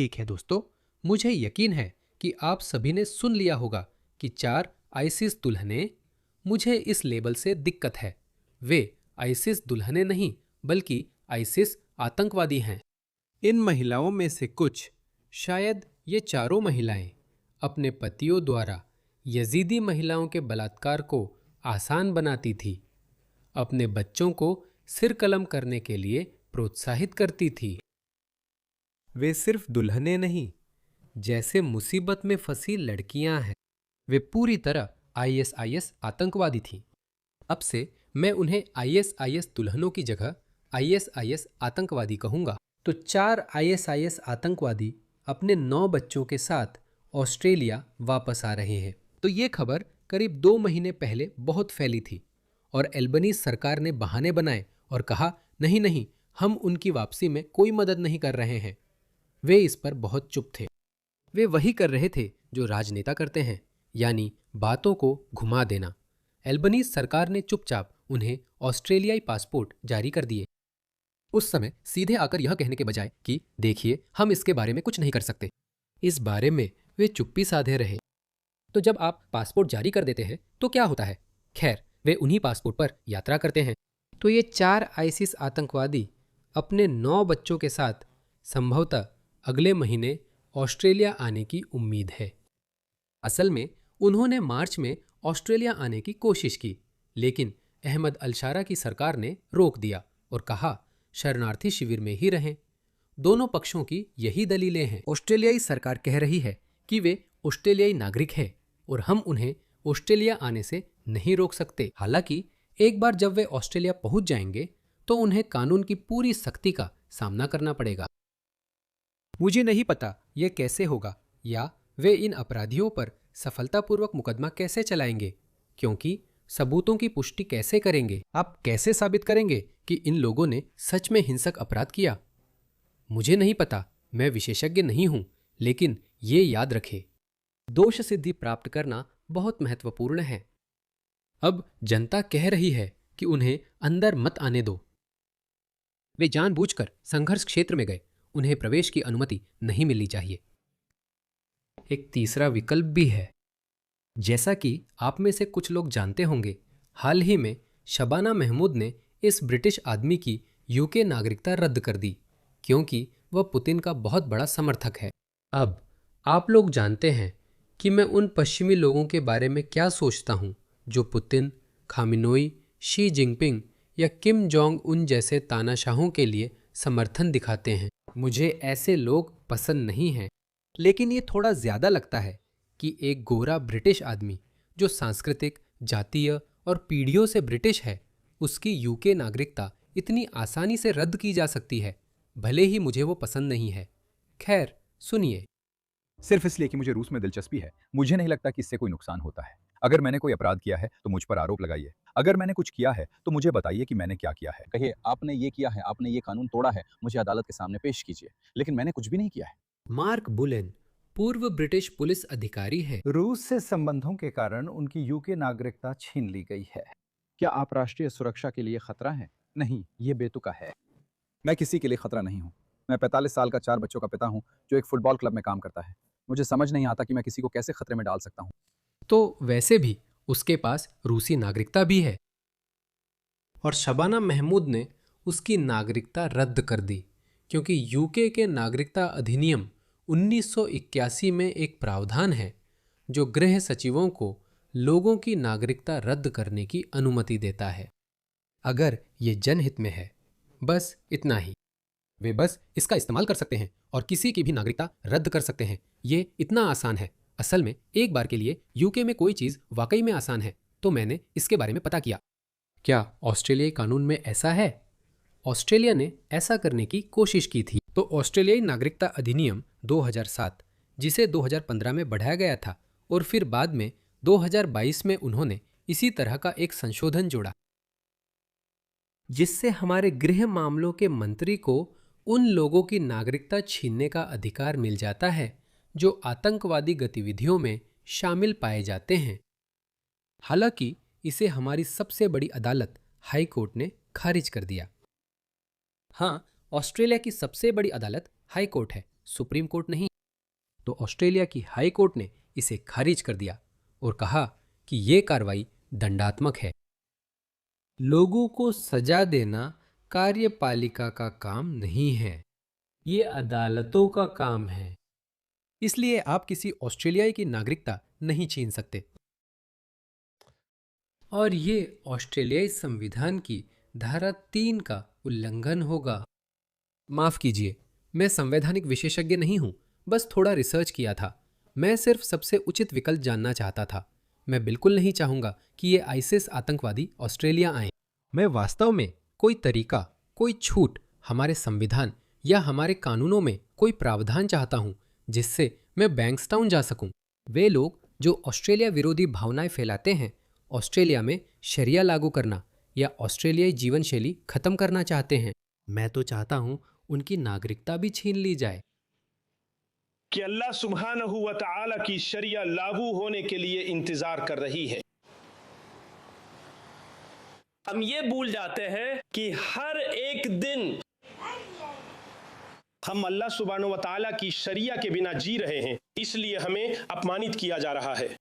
ठीक है दोस्तों, मुझे यकीन है कि आप सभी ने सुन लिया होगा कि 4 आईसिस दुल्हनें। मुझे इस लेबल से दिक्कत है। वे आईसिस दुल्हनें नहीं, बल्कि आईसिस आतंकवादी हैं। इन महिलाओं में से कुछ, शायद ये चारों महिलाएं, अपने पतियों द्वारा यजीदी महिलाओं के बलात्कार को आसान बनाती थी, अपने बच्चों को सिर कलम करने के लिए प्रोत्साहित करती थी। वे सिर्फ दुल्हनें नहीं, जैसे मुसीबत में फंसी लड़कियां हैं। वे पूरी तरह आईएसआईएस आतंकवादी थीं। अब से मैं उन्हें आईएसआईएस दुल्हनों की जगह आईएसआईएस आतंकवादी कहूंगा। तो 4 आईएसआईएस आतंकवादी अपने 9 बच्चों के साथ ऑस्ट्रेलिया वापस आ रहे हैं। तो ये खबर करीब 2 महीने पहले बहुत फैली थी और एल्बनीज सरकार ने बहाने बनाए और कहा, नहीं नहीं, हम उनकी वापसी में कोई मदद नहीं कर रहे हैं। वे इस पर बहुत चुप थे। वे वही कर रहे थे जो राजनेता करते हैं, यानी बातों को घुमा देना। एल्बनीज सरकार ने चुपचाप उन्हें ऑस्ट्रेलियाई पासपोर्ट जारी कर दिए। उस समय सीधे आकर यह कहने के बजाय कि देखिए, हम इसके बारे में कुछ नहीं कर सकते, इस बारे में वे चुप्पी साधे रहे। तो जब आप पासपोर्ट जारी कर देते हैं तो क्या होता है? खैर, वे उन्हीं पासपोर्ट पर यात्रा करते हैं। तो ये 4 आईसिस आतंकवादी अपने 9 बच्चों के साथ संभवतः अगले महीने ऑस्ट्रेलिया आने की उम्मीद है। असल में उन्होंने मार्च में ऑस्ट्रेलिया आने की कोशिश की, लेकिन अहमद अलशारा की सरकार ने रोक दिया और कहा शरणार्थी शिविर में ही रहें। दोनों पक्षों की यही दलीलें हैं। ऑस्ट्रेलियाई सरकार कह रही है कि वे ऑस्ट्रेलियाई नागरिक हैं और हम उन्हें ऑस्ट्रेलिया आने से नहीं रोक सकते। हालांकि एक बार जब वे ऑस्ट्रेलिया पहुंच जाएंगे तो उन्हें कानून की पूरी सख्ती का सामना करना पड़ेगा। मुझे नहीं पता यह कैसे होगा या वे इन अपराधियों पर सफलतापूर्वक मुकदमा कैसे चलाएंगे, क्योंकि सबूतों की पुष्टि कैसे करेंगे? आप कैसे साबित करेंगे कि इन लोगों ने सच में हिंसक अपराध किया? मुझे नहीं पता, मैं विशेषज्ञ नहीं हूं, लेकिन ये याद रखें, दोष सिद्धि प्राप्त करना बहुत महत्वपूर्ण है। अब जनता कह रही है कि उन्हें अंदर मत आने दो। वे जानबूझकर संघर्ष क्षेत्र में गए, उन्हें प्रवेश की अनुमति नहीं मिलनी चाहिए। एक तीसरा विकल्प भी है। जैसा कि आप में से कुछ लोग जानते होंगे, हाल ही में शबाना महमूद ने इस ब्रिटिश आदमी की यूके नागरिकता रद्द कर दी, क्योंकि वह पुतिन का बहुत बड़ा समर्थक है। अब आप लोग जानते हैं कि मैं उन पश्चिमी लोगों के बारे में क्या सोचता हूं जो पुतिन, खामिनोई, शी जिनपिंग या किम जोंग उन जैसे तानाशाहों के लिए समर्थन दिखाते हैं। मुझे ऐसे लोग पसंद नहीं हैं, लेकिन ये थोड़ा ज्यादा लगता है कि एक गोरा ब्रिटिश आदमी जो सांस्कृतिक, जातीय और पीढ़ियों से ब्रिटिश है, उसकी यूके नागरिकता इतनी आसानी से रद्द की जा सकती है, भले ही मुझे वो पसंद नहीं है। खैर, सुनिए। सिर्फ इसलिए कि मुझे रूस में दिलचस्पी है, मुझे नहीं लगता कि इससे कोई नुकसान होता है। अगर मैंने कोई अपराध किया है तो मुझ पर आरोप लगाइए। अगर मैंने कुछ किया है तो मुझे बताइए कि मैंने क्या किया है। कहिए, आपने ये किया है, आपने ये कानून तोड़ा है, मुझे अदालत के सामने पेश कीजिए। लेकिन मैंने कुछ भी नहीं किया है। मार्क बुलेन पूर्व ब्रिटिश पुलिस अधिकारी है। रूस से संबंधों के कारण उनकी यूके नागरिकता छीन ली गई है। क्या आप राष्ट्रीय सुरक्षा के लिए खतरा हैं? नहीं, ये बेतुका है। मैं किसी के लिए खतरा नहीं हूँ। मैं 45 साल का 4 बच्चों का पिता हूँ जो एक फुटबॉल क्लब में काम करता है। मुझे समझ नहीं आता कि मैं किसी को कैसे खतरे में डाल सकता हूँ। तो वैसे भी उसके पास रूसी नागरिकता भी है और शबाना महमूद ने उसकी नागरिकता रद्द कर दी, क्योंकि यूके के नागरिकता अधिनियम 1981 में एक प्रावधान है जो गृह सचिवों को लोगों की नागरिकता रद्द करने की अनुमति देता है, अगर ये जनहित में है। बस इतना ही। वे बस इसका इस्तेमाल कर सकते हैं और किसी की भी नागरिकता रद्द कर सकते हैं। ये इतना आसान है। असल में एक बार के लिए यूके में कोई चीज़ वाकई में आसान है, तो मैंने इसके बारे में पता किया। क्या ऑस्ट्रेलियाई कानून में ऐसा है? ऑस्ट्रेलिया ने ऐसा करने की कोशिश की थी। तो ऑस्ट्रेलियाई नागरिकता अधिनियम 2007, जिसे 2015 में बढ़ाया गया था और फिर बाद में 2022 में उन्होंने इसी तरह का एक संशोधन जोड़ा, जिससे हमारे गृह मामलों के मंत्री को उन लोगों की नागरिकता छीनने का अधिकार मिल जाता है जो आतंकवादी गतिविधियों में शामिल पाए जाते हैं। हालांकि इसे हमारी सबसे बड़ी अदालत हाई कोर्ट ने खारिज कर दिया। हाँ, ऑस्ट्रेलिया की सबसे बड़ी अदालत हाई कोर्ट है। सुप्रीम कोर्ट नहीं। तो ऑस्ट्रेलिया की हाई कोर्ट ने इसे खारिज कर दिया और कहा कि ये कार्रवाई दंडात्मक है। लोगों को सजा देना कार्यपालिका का काम नहीं है, ये अदालतों का काम है। इसलिए आप किसी ऑस्ट्रेलियाई की नागरिकता नहीं छीन सकते। और ये ऑस्ट्रेलियाई संविधान की धारा 3 का उल्लंघन होगा। माफ कीजिए, मैं संवैधानिक विशेषज्ञ नहीं हूं, बस थोड़ा रिसर्च किया था। मैं सिर्फ सबसे उचित विकल्प जानना चाहता था। मैं बिल्कुल नहीं चाहूंगा कि ये आईसिस आतंकवादी ऑस्ट्रेलिया आए। मैं वास्तव में कोई तरीका, कोई छूट हमारे संविधान या हमारे कानूनों में कोई प्रावधान चाहता हूं जिससे मैं बैंक्सटाउन जा सकूं। वे लोग जो ऑस्ट्रेलिया विरोधी भावनाएं फैलाते हैं, ऑस्ट्रेलिया में शरिया लागू करना या ऑस्ट्रेलियाई जीवन शैली खत्म करना चाहते हैं। मैं तो चाहता हूं उनकी नागरिकता भी छीन ली जाए। कि अल्लाह सुब्हानहू व तआला की शरिया लागू होने के लिए इंतजार कर रही है। हम ये भूल जाते हैं कि हर एक दिन हम अल्लाह सुब्हानहू व तआला की शरिया के बिना जी रहे हैं, इसलिए हमें अपमानित किया जा रहा है,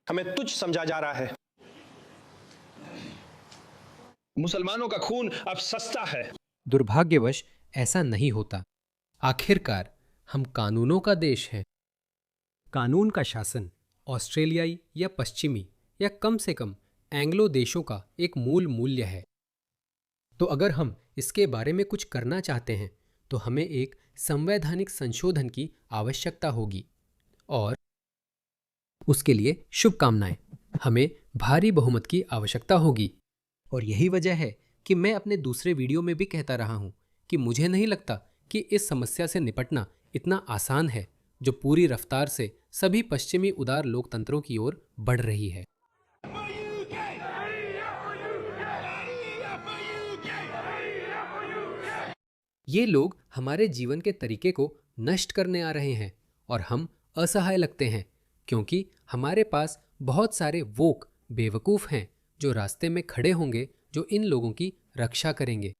हमें तुच्छ समझा जा रहा है। मुसलमानों का खून अब सस्ता है। दुर्भाग्यवश ऐसा नहीं होता। आखिरकार हम कानूनों का देश है। कानून का शासन ऑस्ट्रेलियाई या पश्चिमी या कम से कम एंग्लो देशों का एक मूल मूल्य है। तो अगर हम इसके बारे में कुछ करना चाहते हैं तो हमें एक संवैधानिक संशोधन की आवश्यकता होगी और उसके लिए शुभकामनाएं। हमें भारी बहुमत की आवश्यकता होगी और यही वजह है कि मैं अपने दूसरे वीडियो में भी कहता रहा हूं कि मुझे नहीं लगता कि इस समस्या से निपटना इतना आसान है जो पूरी रफ्तार से सभी पश्चिमी उदार लोकतंत्रों की ओर बढ़ रही है। ये लोग हमारे जीवन के तरीके को नष्ट करने आ रहे हैं और हम असहाय लगते हैं क्योंकि हमारे पास बहुत सारे वोक बेवकूफ़ हैं जो रास्ते में खड़े होंगे जो इन लोगों की रक्षा करेंगे।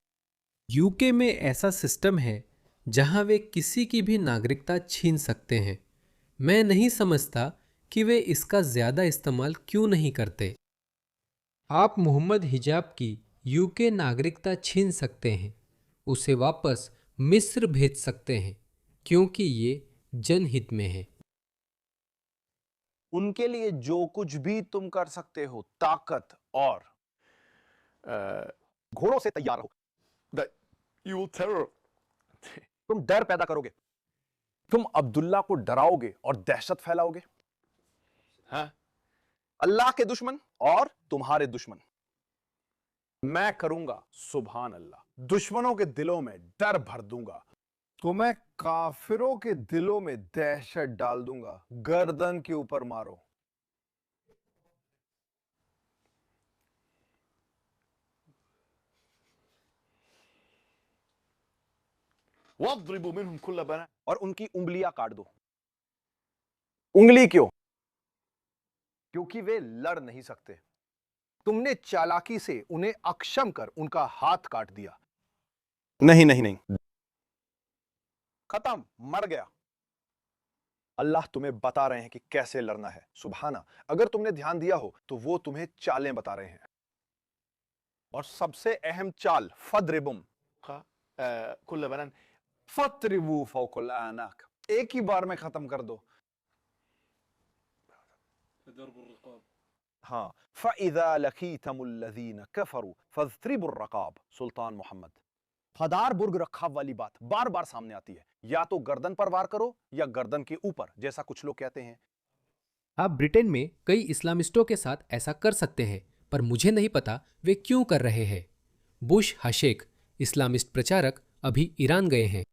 यूके में ऐसा सिस्टम है जहां वे किसी की भी नागरिकता छीन सकते हैं। मैं नहीं समझता कि वे इसका ज़्यादा इस्तेमाल क्यों नहीं करते। आप मोहम्मद हिजाब की यूके नागरिकता छीन सकते हैं, उसे वापस मिस्र भेज सकते हैं क्योंकि ये जनहित में है। उनके लिए जो कुछ भी तुम कर सकते हो, ताकत और घोड़ों से तैयार हो। You will terror. तुम डर पैदा करोगे, तुम अब्दुल्ला को डराओगे और दहशत फैलाओगे। हाँ? अल्लाह के दुश्मन और तुम्हारे दुश्मन। मैं करूंगा सुभान अल्लाह, दुश्मनों के दिलों में डर भर दूंगा, तो मैं काफिरों के दिलों में दहशत डाल दूंगा। गर्दन के ऊपर मारो। वद्रिबू मिनहुम कुल्ल बना, और उनकी उंगलियां काट दो। उंगली क्यों? क्योंकि वे लड़ नहीं सकते। तुमने चालाकी से उन्हें अक्षम कर उनका हाथ काट दिया। नहीं नहीं नहीं, खत्म, मर गया। अल्लाह तुम्हें बता रहे हैं कि कैसे लड़ना है। सुभाना, अगर तुमने ध्यान दिया हो तो वो तुम्हें चालें बता रहे हैं। और सबसे अहम चाल फद्रिबुम कुल्ल बनन फत्रिबू फौकुल आनाक, एक ही बार में खत्म कर दो। हाँ, फ़इज़ा लक़ीतमुल्लज़ीन कफ़रू फ़ज़्रिबुर रक़ाब। सुल्तान मोहम्मद। फदार बुर्ग रखाव वाली बात बार बार सामने आती है। या तो गर्दन पर वार करो या गर्दन के ऊपर, जैसा कुछ लोग कहते हैं। आप ब्रिटेन में कई इस्लामिस्टों के साथ ऐसा कर सकते हैं, पर मुझे नहीं पता वे क्यों कर रहे हैं। बुश हशेक, इस्लामिस्ट प्रचारक, अभी ईरान गए हैं।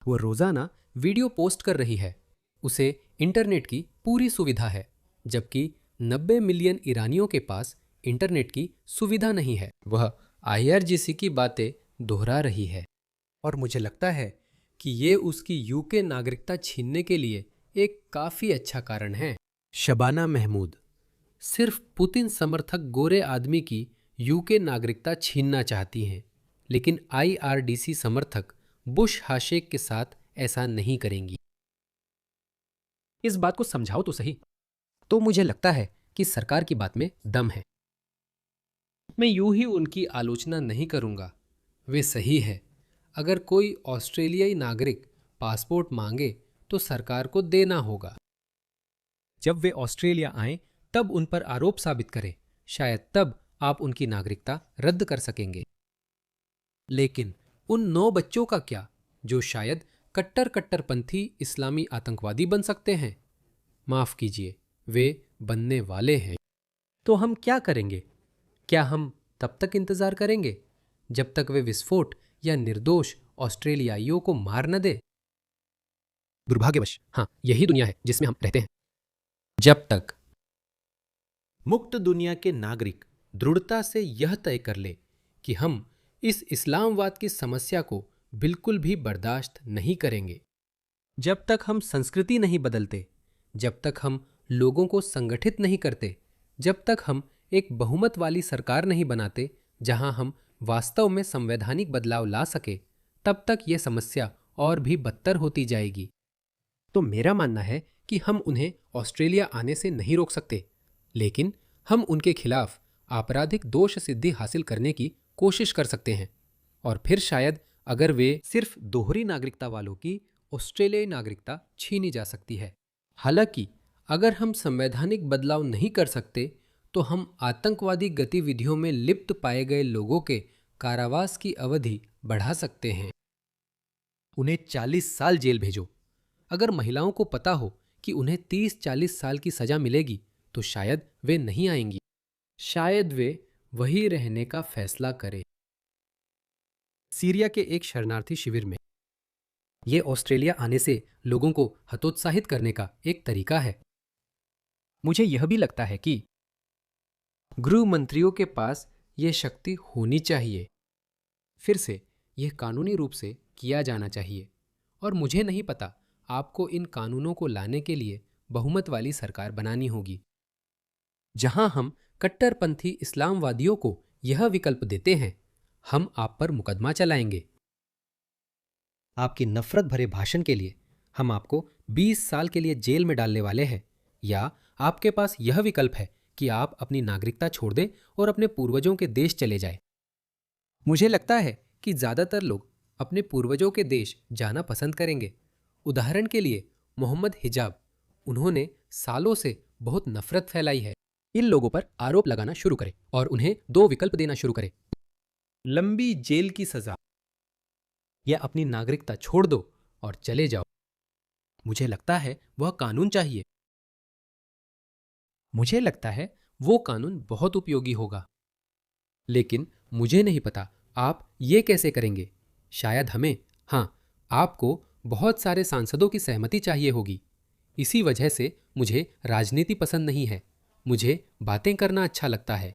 वो रोजाना वीडियो पोस्ट कर रही है। उसे इंटरनेट की पूरी सुविधा है, जबकि 90 मिलियन ईरानियों के पास इंटरनेट की सुविधा नहीं है। वह IRGC की बातें दोहरा रही है और मुझे लगता है कि ये उसकी यूके नागरिकता छीनने के लिए एक काफ़ी अच्छा कारण है। शबाना महमूद सिर्फ पुतिन समर्थक गोरे आदमी की यूके नागरिकता छीनना चाहती हैं, लेकिन IRDC समर्थक बुश हाशेक के साथ ऐसा नहीं करेंगी। इस बात को समझाओ तो सही। तो मुझे लगता है कि सरकार की बात में दम है। मैं यूं ही उनकी आलोचना नहीं करूंगा, वे सही है। अगर कोई ऑस्ट्रेलियाई नागरिक पासपोर्ट मांगे तो सरकार को देना होगा। जब वे ऑस्ट्रेलिया आएं तब उन पर आरोप साबित करें, शायद तब आप उनकी नागरिकता रद्द कर सकेंगे। लेकिन उन 9 बच्चों का क्या जो शायद कट्टरपंथी इस्लामी आतंकवादी बन सकते हैं? माफ कीजिए, वे बनने वाले हैं। तो हम क्या करेंगे? क्या हम तब तक इंतजार करेंगे जब तक वे विस्फोट या निर्दोष ऑस्ट्रेलियाइयों को मार न दे? दुर्भाग्यवश हाँ, यही दुनिया है जिसमें हम रहते हैं। जब तक मुक्त दुनिया के नागरिक दृढ़ता से यह तय कर ले कि हम इस इस्लामवाद की समस्या को बिल्कुल भी बर्दाश्त नहीं करेंगे, जब तक हम संस्कृति नहीं बदलते, जब तक हम लोगों को संगठित नहीं करते, जब तक हम एक बहुमत वाली सरकार नहीं बनाते जहां हम वास्तव में संवैधानिक बदलाव ला सके, तब तक यह समस्या और भी बदतर होती जाएगी। तो मेरा मानना है कि हम उन्हें ऑस्ट्रेलिया आने से नहीं रोक सकते, लेकिन हम उनके खिलाफ आपराधिक दोष सिद्धि हासिल करने की कोशिश कर सकते हैं। और फिर शायद अगर वे सिर्फ दोहरी नागरिकता वालों की ऑस्ट्रेलियाई नागरिकता छीनी जा सकती है। हालांकि अगर हम संवैधानिक बदलाव नहीं कर सकते तो हम आतंकवादी गतिविधियों में लिप्त पाए गए लोगों के कारावास की अवधि बढ़ा सकते हैं। उन्हें 40 साल जेल भेजो। अगर महिलाओं को पता हो कि उन्हें 30-40 साल की सजा मिलेगी तो शायद वे नहीं आएंगी, शायद वे वही रहने का फैसला करें। सीरिया के एक शरणार्थी शिविर में यह ऑस्ट्रेलिया आने से लोगों को हतोत्साहित करने का एक तरीका है। मुझे यह भी लगता है कि गृह मंत्रियों के पास यह शक्ति होनी चाहिए। फिर से यह कानूनी रूप से किया जाना चाहिए। और मुझे नहीं पता, आपको इन कानूनों को लाने के लिए बहुमत वाली सरकार बनानी होगी जहां हम कट्टरपंथी इस्लामवादियों को यह विकल्प देते हैं, हम आप पर मुकदमा चलाएंगे। आपकी नफरत भरे भाषण के लिए हम आपको 20 साल के लिए जेल में डालने वाले हैं, या आपके पास यह विकल्प है कि आप अपनी नागरिकता छोड़ दें और अपने पूर्वजों के देश चले जाएं। मुझे लगता है कि ज्यादातर लोग अपने पूर्वजों के देश जाना पसंद करेंगे। उदाहरण के लिए मोहम्मद हिजाब, उन्होंने सालों से बहुत नफरत फैलाई है। इन लोगों पर आरोप लगाना शुरू करें और उन्हें 2 विकल्प देना शुरू करें, लंबी जेल की सजा या अपनी नागरिकता छोड़ दो और चले जाओ। मुझे लगता है वह कानून चाहिए। मुझे लगता है वो कानून बहुत उपयोगी होगा, लेकिन मुझे नहीं पता आप ये कैसे करेंगे। शायद हमें, हाँ, आपको बहुत सारे सांसदों की सहमति चाहिए होगी। इसी वजह से मुझे राजनीति पसंद नहीं है। मुझे बातें करना अच्छा लगता है।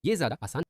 ये ज्यादा आसान